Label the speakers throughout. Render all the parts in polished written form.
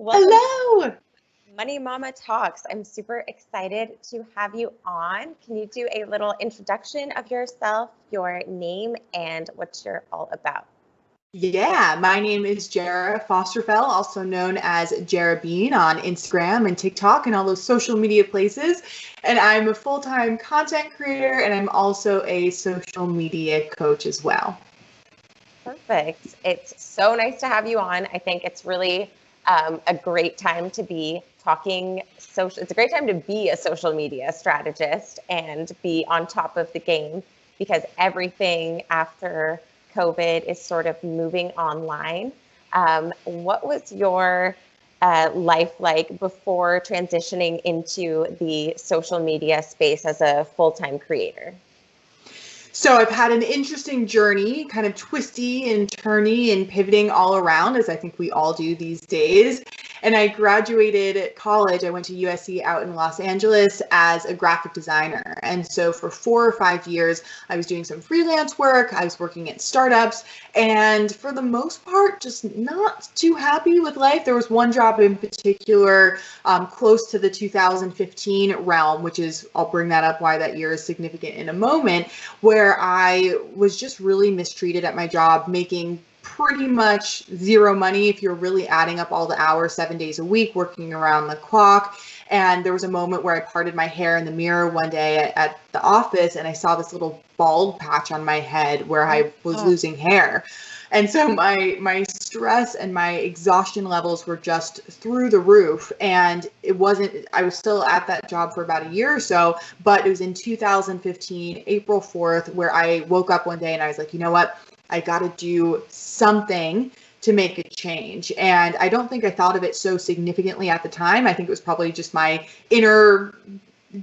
Speaker 1: Welcome to
Speaker 2: Hello.
Speaker 1: Money Mama Talks. I'm super excited to have you on. Can you do a little introduction of yourself, your name, and what you're all about?
Speaker 2: Yeah, my name is Jera Fosterfell, also known as Jera Bean on Instagram and TikTok and all those social media places. And I'm a full-time content creator, and I'm also a social media coach as well.
Speaker 1: Perfect. It's so nice to have you on. I think it's really a great time to be talking social. It's a great time to be a social media strategist and be on top of the game because everything after COVID is sort of moving online. What was your life like before transitioning into the social media space as a full-time creator?
Speaker 2: So I've had an interesting journey, kind of twisty and turny and pivoting all around, as I think we all do these days. And I graduated college. I went to USC out in Los Angeles as a graphic designer. And so for 4 or 5 years, I was doing some freelance work. I was working at startups. And for the most part, just not too happy with life. There was one job in particular close to the 2015 realm, which is, I'll bring that up why that year is significant in a moment, where I was just really mistreated at my job, making pretty much zero money if you're really adding up all the hours, 7 days a week, working around the clock. And there was a moment where I parted my hair in the mirror one day at the office, and I saw this little bald patch on my head where I was losing hair. And so my stress and my exhaustion levels were just through the roof. And I was still at that job for about a year or so, but it was in 2015, April 4th, where I woke up one day and I was like, you know what? I got to do something to make a change. And I don't think I thought of it so significantly at the time. I think it was probably just my inner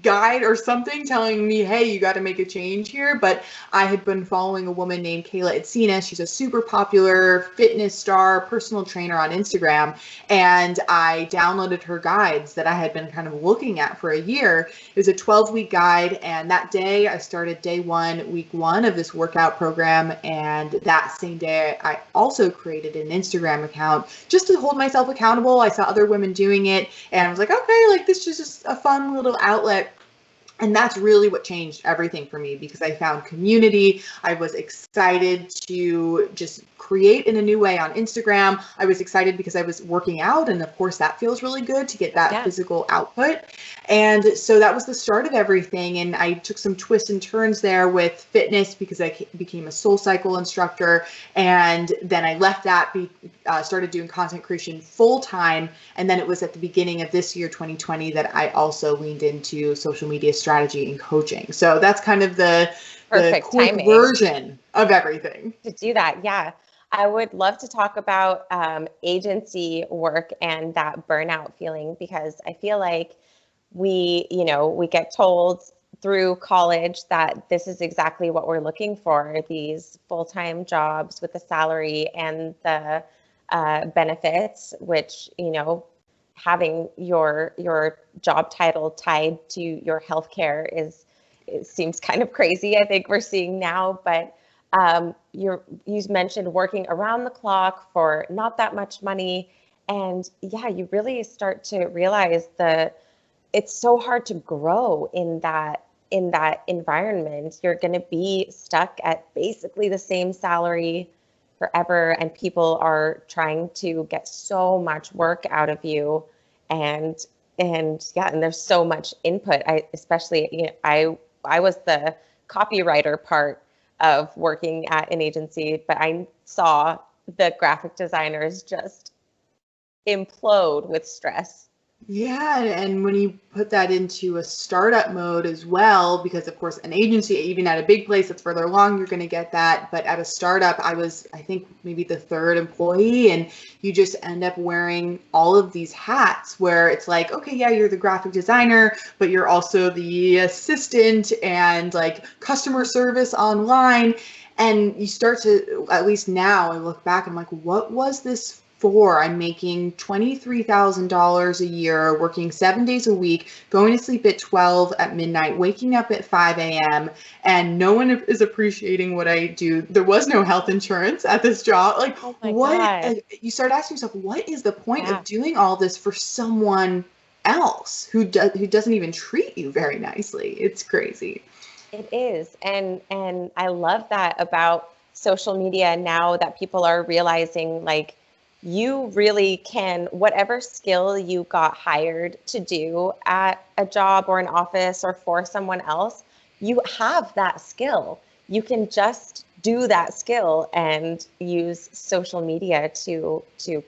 Speaker 2: guide or something telling me, hey, you got to make a change here. But I had been following a woman named Kayla Itsina. She's a super popular fitness star, personal trainer on Instagram. And I downloaded her guides that I had been kind of looking at for a year. It was a 12-week guide. And that day I started day one, week one of this workout program. And that same day, I also created an Instagram account just to hold myself accountable. I saw other women doing it and I was like, okay, like this is just a fun little outlet. And that's really what changed everything for me, because I found community. I was excited to just create in a new way on Instagram. I was excited because I was working out, and of course that feels really good to get that physical output. And so that was the start of everything. And I took some twists and turns there with fitness because I became a SoulCycle instructor. And then I left that, started doing content creation full time. And then it was at the beginning of this year, 2020, that I also leaned into social media strategy and coaching. So that's kind of the quick
Speaker 1: timing
Speaker 2: version of everything.
Speaker 1: To do that, yeah. I would love to talk about agency work and that burnout feeling, because I feel like we get told through college that this is exactly what we're looking for, these full-time jobs with the salary and the benefits, which, having your job title tied to your healthcare it seems kind of crazy. I think we're seeing now, but you mentioned working around the clock for not that much money. And yeah, you really start to realize it's so hard to grow in that environment. You're going to be stuck at basically the same salary forever, and people are trying to get so much work out of you. And there's so much input. I was the copywriter part of working at an agency, but I saw the graphic designers just implode with stress.
Speaker 2: Yeah, and when you put that into a startup mode as well, because of course an agency, even at a big place that's further along, you're going to get that. But at a startup, I think maybe the third employee, and you just end up wearing all of these hats where it's like, okay, yeah, you're the graphic designer, but you're also the assistant and like customer service online. And you start to, at least now I look back, I'm like, what was this 4, I'm making $23,000 a year, working 7 days a week, going to sleep at 12 at midnight, waking up at 5 a.m., and no one is appreciating what I do. There was no health insurance at this job. Like,
Speaker 1: Oh my
Speaker 2: what?
Speaker 1: God.
Speaker 2: You start asking yourself, what is the point
Speaker 1: Yeah.
Speaker 2: of doing all this for someone else who doesn't even treat you very nicely? It's crazy.
Speaker 1: It is. And I love that about social media now that people are realizing like you really can, whatever skill you got hired to do at a job or an office or for someone else, you have that skill. You can just do that skill and use social media to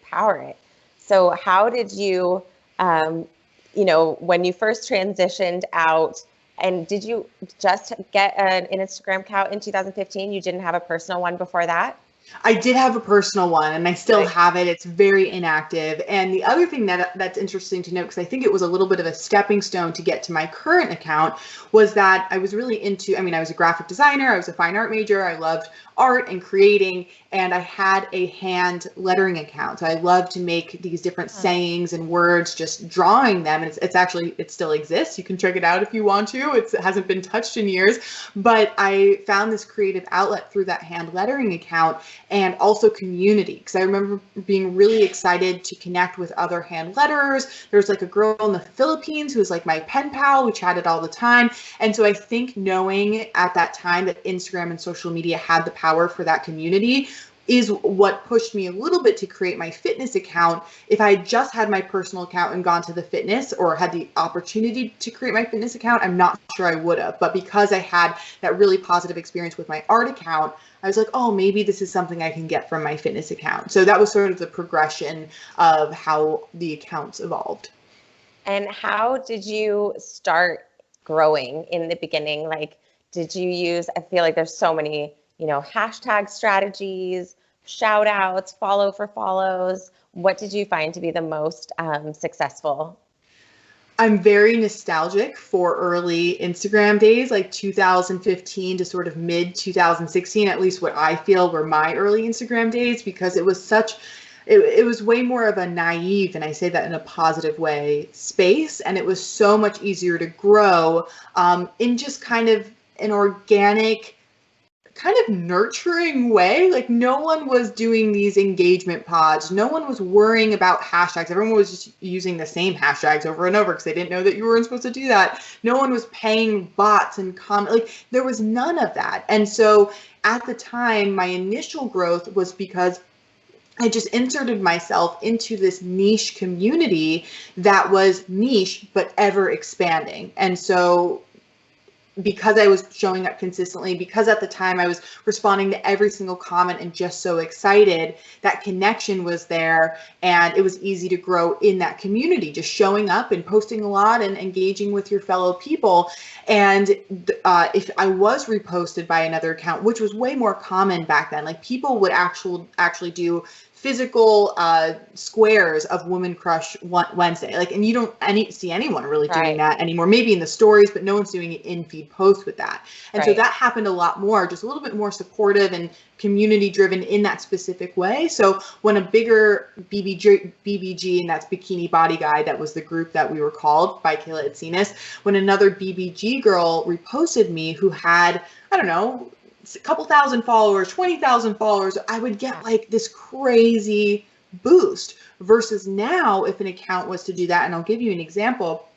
Speaker 1: power it. So how did you, when you first transitioned out, and did you just get an Instagram account in 2015? You didn't have a personal one before that?
Speaker 2: I did have a personal one, and I still
Speaker 1: Right.
Speaker 2: have it. It's very inactive. And the other thing that's interesting to note, because I think it was a little bit of a stepping stone to get to my current account, was that I was really into, I mean, I was a graphic designer, I was a fine art major, I loved art and creating, and I had a hand lettering account. So I love to make these different sayings and words, just drawing them. And it's actually, it still exists. You can check it out if you want to. It hasn't been touched in years, but I found this creative outlet through that hand lettering account, and also community, because I remember being really excited to connect with other hand letterers. There's like a girl in the Philippines who was like my pen pal. We chatted all the time. And so I think knowing at that time that Instagram and social media had the power for that community is what pushed me a little bit to create my fitness account. If I had just had my personal account and gone to the fitness, or had the opportunity to create my fitness account, I'm not sure I would have. But because I had that really positive experience with my art account, I was like, oh, maybe this is something I can get from my fitness account. So that was sort of the progression of how the accounts evolved.
Speaker 1: And how did you start growing in the beginning? Like, did you use, I feel like there's so many, hashtag strategies, shout outs, follow for follows. What did you find to be the most successful?
Speaker 2: I'm very nostalgic for early Instagram days, like 2015 to sort of mid 2016, at least what I feel were my early Instagram days, because it was it was way more of a naive, and I say that in a positive way, space. And it was so much easier to grow in just kind of an organic, kind of nurturing way. Like, no one was doing these engagement pods. No one was worrying about hashtags. Everyone was just using the same hashtags over and over because they didn't know that you weren't supposed to do that. No one was paying bots and comment. Like, there was none of that. And so at the time, my initial growth was because I just inserted myself into this niche community that was niche but ever expanding. And so because I was showing up consistently, because at the time I was responding to every single comment and just so excited, that connection was there, and it was easy to grow in that community, just showing up and posting a lot and engaging with your fellow people. And if I was reposted by another account, which was way more common back then, like people would actually do physical squares of Woman Crush Wednesday, like, and you don't see anyone really doing that anymore. Maybe in the stories, but no one's doing it in feed post with that. And so that happened a lot more, just a little bit more supportive and community driven in that specific way. So when a bigger BBG, and that's Bikini Body Guide, that was the group that we were called by Kayla Etsinas, when another BBG girl reposted me who had, I don't know, a couple thousand followers, 20,000 followers, I would get like this crazy boost. Versus now, if an account was to do that, and I'll give you an example.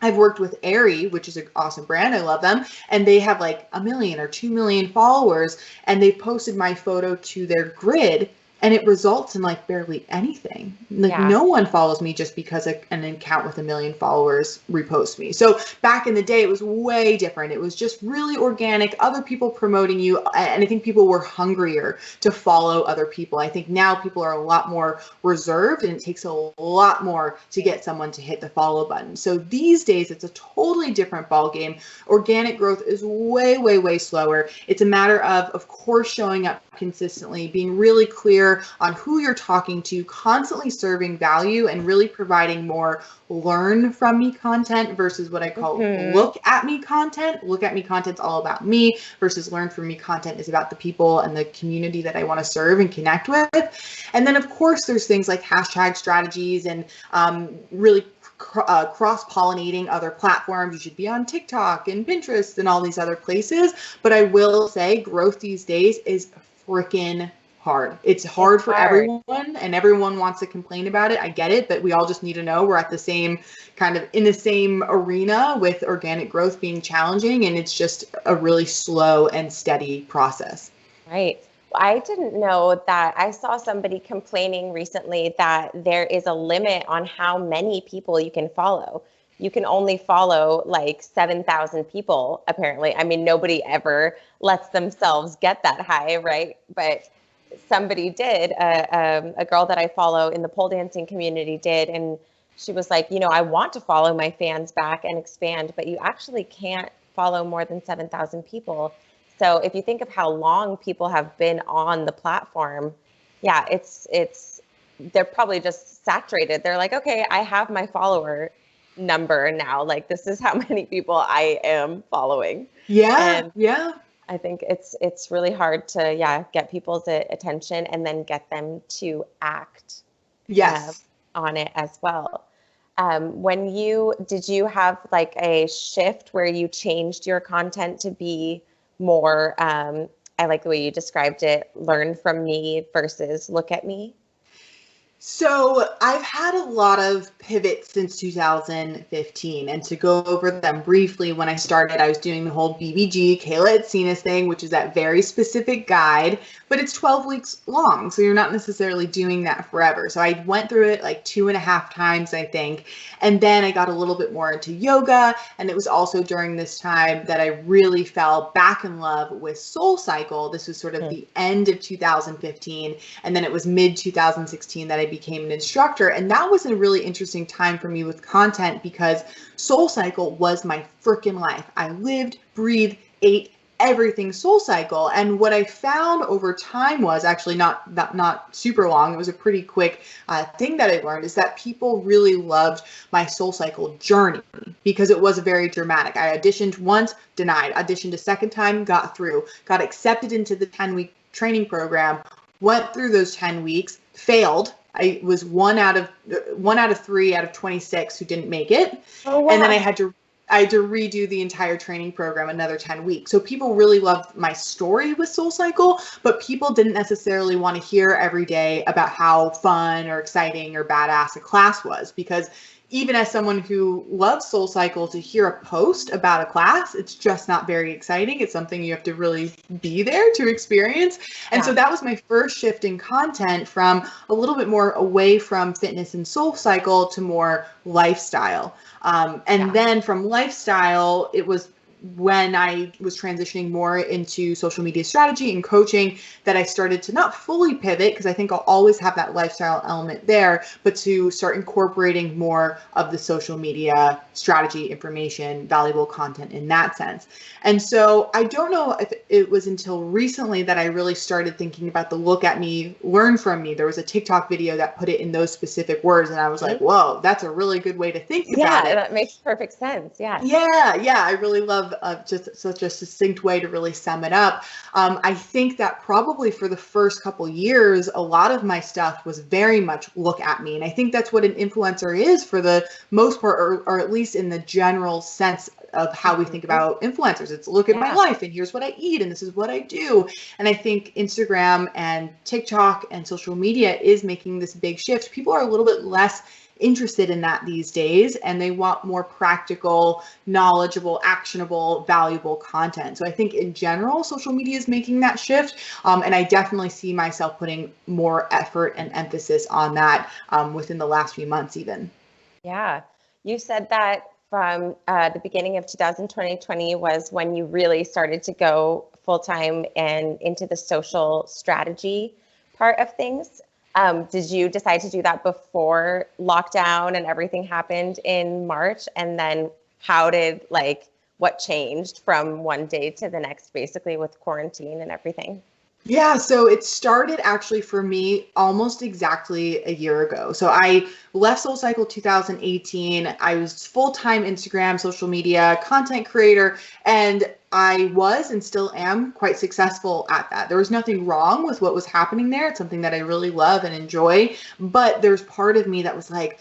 Speaker 2: I've worked with Aerie, which is an awesome brand. I love them. And they have like 1 million or 2 million followers, and they posted my photo to their grid, and it results in like barely anything. Like no one follows me just because an account with 1 million followers reposts me. So back in the day, it was way different. It was just really organic, other people promoting you. And I think people were hungrier to follow other people. I think now people are a lot more reserved, and it takes a lot more to get someone to hit the follow button. So these days, it's a totally different ballgame. Organic growth is way, way, way slower. It's a matter of course, showing up consistently, being really clear clear on who you're talking to, constantly serving value, and really providing more learn from me content versus what I call look at me content. Look at me content's all about me versus learn from me content is about the people and the community that I want to serve and connect with. And then of course there's things like hashtag strategies and really cross-pollinating other platforms. You should be on TikTok and Pinterest and all these other places. But I will say growth these days is freaking hard. It's hard for everyone, and everyone wants to complain about it. I get it, but we all just need to know we're at the same kind of in the same arena with organic growth being challenging, and it's just a really slow and steady process.
Speaker 1: Right. I didn't know that. I saw somebody complaining recently that there is a limit on how many people you can follow. You can only follow like 7,000 people, apparently. I mean, nobody ever lets themselves get that high, right? But somebody did, a girl that I follow in the pole dancing community did, and she was like, I want to follow my fans back and expand, but you actually can't follow more than 7,000 people. So if you think of how long people have been on the platform, yeah, they're probably just saturated. They're like, okay, I have my follower number now. Like, this is how many people I am following.
Speaker 2: Yeah.
Speaker 1: And
Speaker 2: yeah.
Speaker 1: I think it's really hard to get people's attention and then get them to act on it as well. Did you have like a shift where you changed your content to be more, I like the way you described it, learn from me versus look at me?
Speaker 2: So I've had a lot of pivots since 2015, and to go over them briefly, when I started, I was doing the whole BBG, Kayla had seen us thing, which is that very specific guide, but it's 12 weeks long, so you're not necessarily doing that forever. So I went through it like 2.5 times, I think, and then I got a little bit more into yoga, and it was also during this time that I really fell back in love with SoulCycle. This was sort of the end of 2015, and then it was mid-2016 that I became an instructor. And that was a really interesting time for me with content because SoulCycle was my freaking life. I lived, breathed, ate everything SoulCycle. And what I found over time was actually not super long. It was a pretty quick thing that I learned is that people really loved my SoulCycle journey because it was very dramatic. I auditioned once, denied, auditioned a second time, got through, got accepted into the 10-week training program, went through those 10 weeks, failed. I was one out of 3 out of 26 who didn't make it. Oh, wow. And then I had to redo the entire training program another 10 weeks. So people really loved my story with SoulCycle, but people didn't necessarily want to hear every day about how fun or exciting or badass a class was, because even as someone who loves SoulCycle, to hear a post about a class, it's just not very exciting. It's something you have to really be there to experience. And so that was my first shift in content, from a little bit more away from fitness and SoulCycle to more lifestyle. Then from lifestyle, it was when I was transitioning more into social media strategy and coaching that I started to not fully pivot, because I think I'll always have that lifestyle element there, but to start incorporating more of the social media strategy, information, valuable content in that sense. And so I don't know if it was until recently that I really started thinking about the look at me, learn from me. There was a TikTok video that put it in those specific words, and I was like, whoa, that's a really good way to think about it.
Speaker 1: Yeah, that makes perfect sense. Yeah.
Speaker 2: Yeah. I really love just such a succinct way to really sum it up. I think that probably for the first couple years, a lot of my stuff was very much look at me. And I think that's what an influencer is for the most part, or at least in the general sense of how we think about influencers. It's look at my life and here's what I eat and this is what I do. And I think Instagram and TikTok and social media is making this big shift. People are a little bit less interested in that these days, and they want more practical, knowledgeable, actionable, valuable content. So I think in general, social media is making that shift. And I definitely see myself putting more effort and emphasis on that within the last few months even.
Speaker 1: Yeah. You said that from the beginning of 2020 was when you really started to go full-time and into the social strategy part of things. Did you decide to do that before lockdown and everything happened in March? And then what changed from one day to the next, basically with quarantine and everything?
Speaker 2: Yeah, so it started actually for me almost exactly a year ago. So I left SoulCycle 2018. I was full-time Instagram, social media content creator, and I was and still am quite successful at that. There was nothing wrong with what was happening there. It's something that I really love and enjoy, but there's part of me that was like,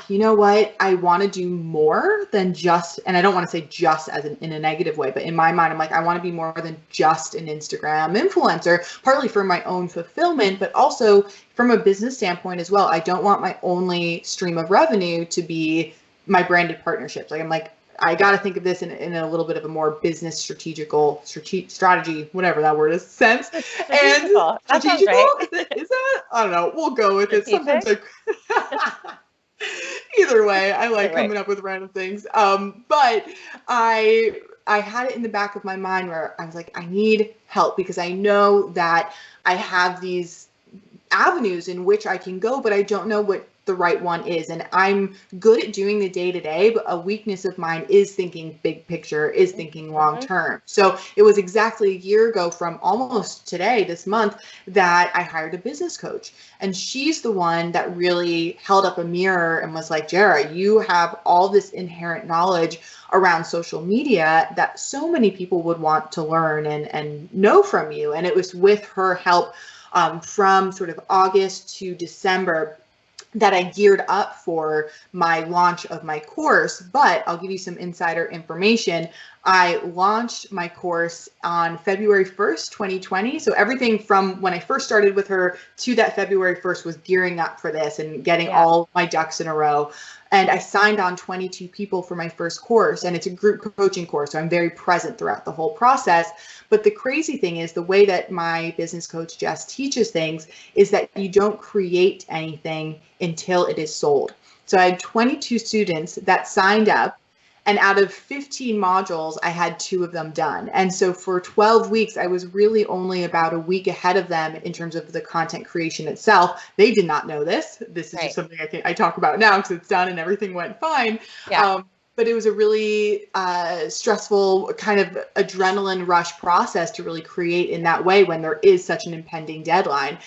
Speaker 2: you know what? I want to do more than just, and I don't want to say just as in a negative way, but in my mind, I'm like, I want to be more than just an Instagram influencer, partly for my own fulfillment, but also from a business standpoint as well. I don't want my only stream of revenue to be my branded partnerships. Like, I'm like, I got to think of this in a little bit of a more business strategy, whatever that word is, sense. And
Speaker 1: Strategical. That sounds
Speaker 2: strategical,
Speaker 1: right.
Speaker 2: is that? I don't know. We'll go with it. Sometimes
Speaker 1: Strategic.
Speaker 2: either way, I like
Speaker 1: Either way.
Speaker 2: coming up with random things. But I had it in the back of my mind where I was like, I need help because I know that I have these avenues in which I can go, but I don't know what the right one is. And I'm good at doing the day to day, but a weakness of mine is thinking big picture, is thinking long term. So it was exactly a year ago from almost today, this month, that I hired a business coach. And she's the one that really held up a mirror and was like, Jera, you have all this inherent knowledge around social media that so many people would want to learn and know from you. And it was with her help from sort of August to December that I geared up for my launch of my course. But I'll give you some insider information. I launched my course on February 1st, 2020. So everything from when I first started with her to that February 1st was gearing up for this and getting all my ducks in a row. And I signed on 22 people for my first course, and it's a group coaching course. So I'm very present throughout the whole process. But the crazy thing is the way that my business coach, Jess, teaches things is that you don't create anything until it is sold. So I had 22 students that signed up, and out of 15 modules, I had 2 of them done. And so for 12 weeks, I was really only about a week ahead of them in terms of the content creation itself. They did not know this. This is just something I talk about now because it's done and everything went fine.
Speaker 1: Yeah.
Speaker 2: But it was a really stressful kind of adrenaline rush process to really create in that way when there is such an impending deadline.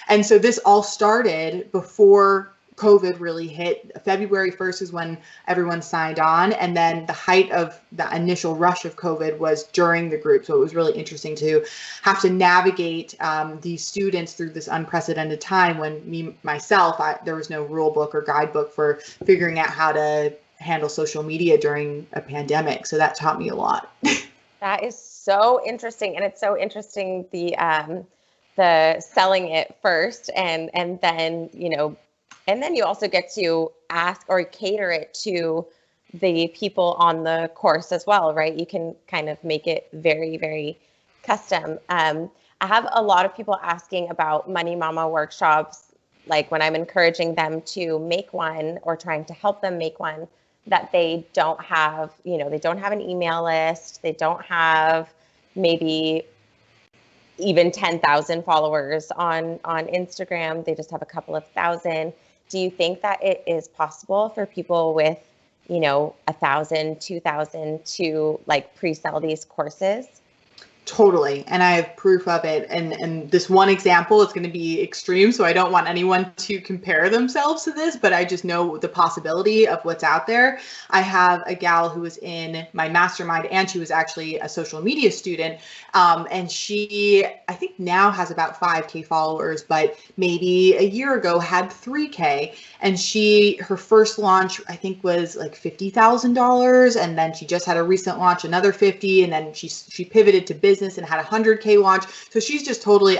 Speaker 2: And so this all started before COVID really hit. February 1st is when everyone signed on. And then the height of the initial rush of COVID was during the group. So it was really interesting to have to navigate these students through this unprecedented time when myself, there was no rule book or guidebook for figuring out how to handle social media during a pandemic. So that taught me a lot.
Speaker 1: That is so interesting. And it's so interesting the selling it first and then, and then you also get to ask or cater it to the people on the course as well, right? You can kind of make it very, very custom. I have a lot of people asking about Money Mama workshops, like when I'm encouraging them to make one or trying to help them make one, that they don't have, they don't have an email list. They don't have maybe even 10,000 followers on Instagram. They just have a couple of thousand. Do you think that it is possible for people with, 1,000, 2,000 to like pre-sell these courses?
Speaker 2: Totally. And I have proof of it. And this one example is going to be extreme. So I don't want anyone to compare themselves to this, but I just know the possibility of what's out there. I have a gal who was in my mastermind and she was actually a social media student. And she, I think now has about 5K followers, but maybe a year ago had 3K. And her first launch, I think was like $50,000. And then she just had a recent launch, another 50. And then she pivoted to business and had a 100K launch. So she's just totally,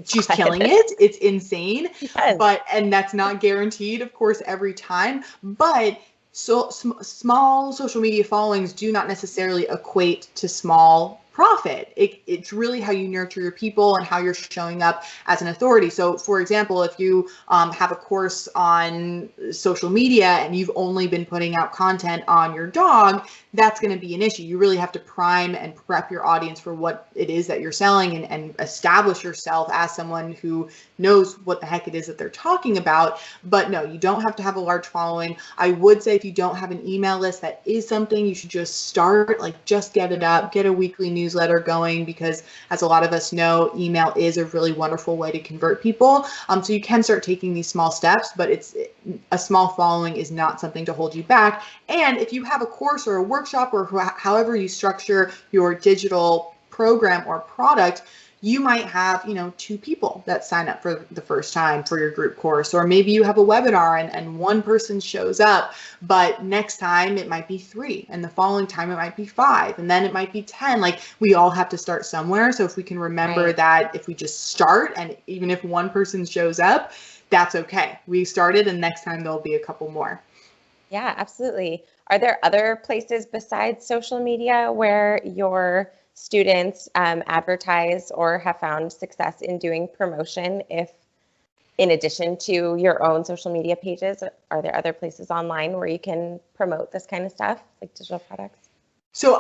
Speaker 2: she's killing it. It's insane. Yes. And that's not guaranteed, of course, every time. But so small social media followings do not necessarily equate to small profit. It's really how you nurture your people and how you're showing up as an authority. So for example, if you have a course on social media and you've only been putting out content on your dog, that's going to be an issue. You really have to prime and prep your audience for what it is that you're selling and establish yourself as someone who knows what the heck it is that they're talking about. But no, you don't have to have a large following. I would say if you don't have an email list, that is something you should just start, like just get it up, get a weekly newsletter going, because as a lot of us know, email is a really wonderful way to convert people. So you can start taking these small steps, but a small following is not something to hold you back. And if you have a course or a workshop, or however you structure your digital program or product, you might have, 2 people that sign up for the first time for your group course, or maybe you have a webinar and 1 person shows up, but next time it might be 3, and the following time it might be 5, and then it might be 10. Like, we all have to start somewhere. So if we can remember that if we just start, and even if 1 person shows up, that's okay. We started, and next time there'll be a couple more.
Speaker 1: Yeah, absolutely. Are there other places besides social media where your students advertise or have found success in doing promotion? If in addition to your own social media pages, are there other places online where you can promote this kind of stuff, like digital products?
Speaker 2: So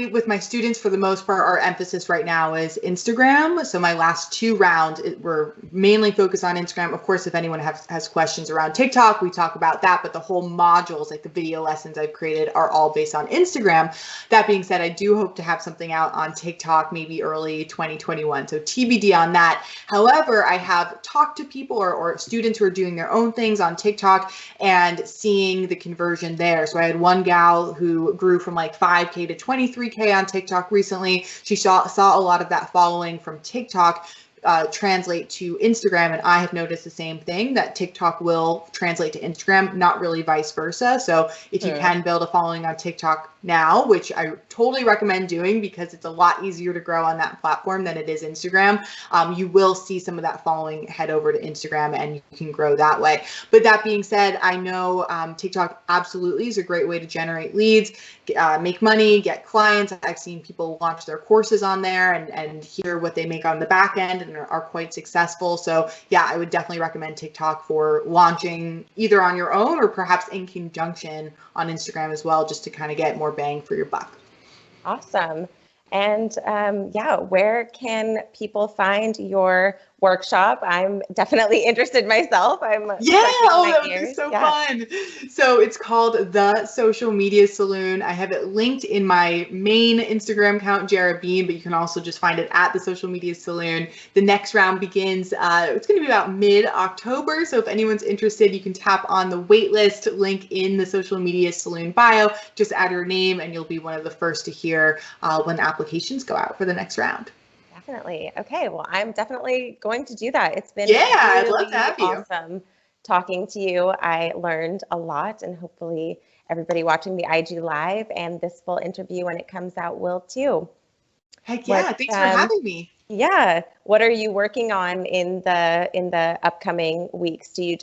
Speaker 2: with my students, for the most part, our emphasis right now is Instagram. So my last 2 rounds were mainly focused on Instagram. Of course, if anyone has questions around TikTok, we talk about that, but the whole modules, like the video lessons I've created, are all based on Instagram. That being said, I do hope to have something out on TikTok maybe early 2021. So TBD on that. However, I have talked to people or students who are doing their own things on TikTok and seeing the conversion there. So I had one gal who grew from like 5K to 23K on TikTok recently. She saw a lot of that following from TikTok translate to Instagram, and I have noticed the same thing, that TikTok will translate to Instagram, not really vice versa. So if you can build a following on TikTok now, which I totally recommend doing because it's a lot easier to grow on that platform than it is Instagram, you will see some of that following head over to Instagram, and you can grow that way. But that being said, I know TikTok absolutely is a great way to generate leads, make money, get clients. I've seen people launch their courses on there and hear what they make on the back end, and are quite successful. So yeah, I would definitely recommend TikTok for launching either on your own or perhaps in conjunction on Instagram as well, just to kind of get more bang for your buck.
Speaker 1: Awesome. And yeah, where can people find your workshop? I'm definitely interested myself.
Speaker 2: That would be so fun. So it's called The Social Media Saloon. I have it linked in my main Instagram account, Jera, but you can also just find it at The Social Media Saloon. The next round begins, it's going to be about mid-October. So if anyone's interested, you can tap on the waitlist link in the Social Media Saloon bio. Just add your name and you'll be one of the first to hear when applications go out for the next round.
Speaker 1: Definitely. Okay. Well, I'm definitely going to do that. It's been
Speaker 2: I'd love to have you.
Speaker 1: Awesome talking to you. I learned a lot, and hopefully everybody watching the IG Live and this full interview when it comes out will too.
Speaker 2: Heck yeah. Thanks for having me.
Speaker 1: Yeah. What are you working on in the upcoming weeks? Do you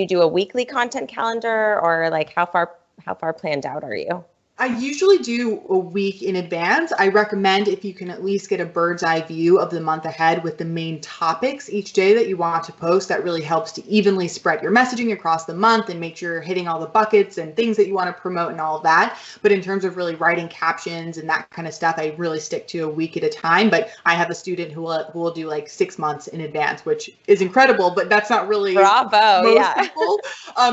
Speaker 1: do a weekly content calendar, or like how far planned out are you?
Speaker 2: I usually do a week in advance. I recommend if you can at least get a bird's eye view of the month ahead with the main topics each day that you want to post. That really helps to evenly spread your messaging across the month and make sure you're hitting all the buckets and things that you want to promote and all of that. But in terms of really writing captions and that kind of stuff, I really stick to a week at a time. But I have a student who will do like 6 months in advance, which is incredible, but that's not really most people.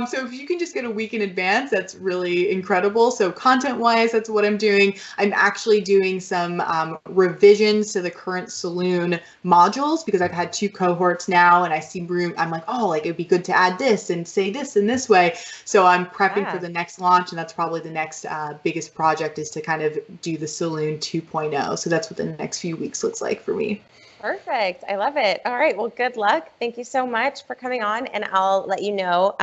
Speaker 2: So if you can just get a week in advance, that's really incredible. So content-wise, that's what I'm doing. I'm actually doing some revisions to the current Saloon modules because I've had 2 cohorts now, and I see room. I'm like, oh, like it'd be good to add this and say this in this way. So I'm prepping for the next launch, and that's probably the next biggest project, is to kind of do the Saloon 2.0. So that's what the next few weeks looks like for me.
Speaker 1: Perfect. I love it. All right. Well, good luck. Thank you so much for coming on, and I'll let you know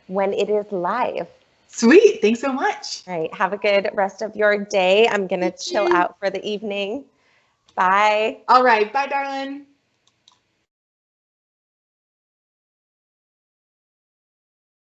Speaker 1: when it is live.
Speaker 2: Sweet. Thanks so much.
Speaker 1: All right. Have a good rest of your day. I'm going to chill out for the evening. Bye.
Speaker 2: All right. Bye, darling.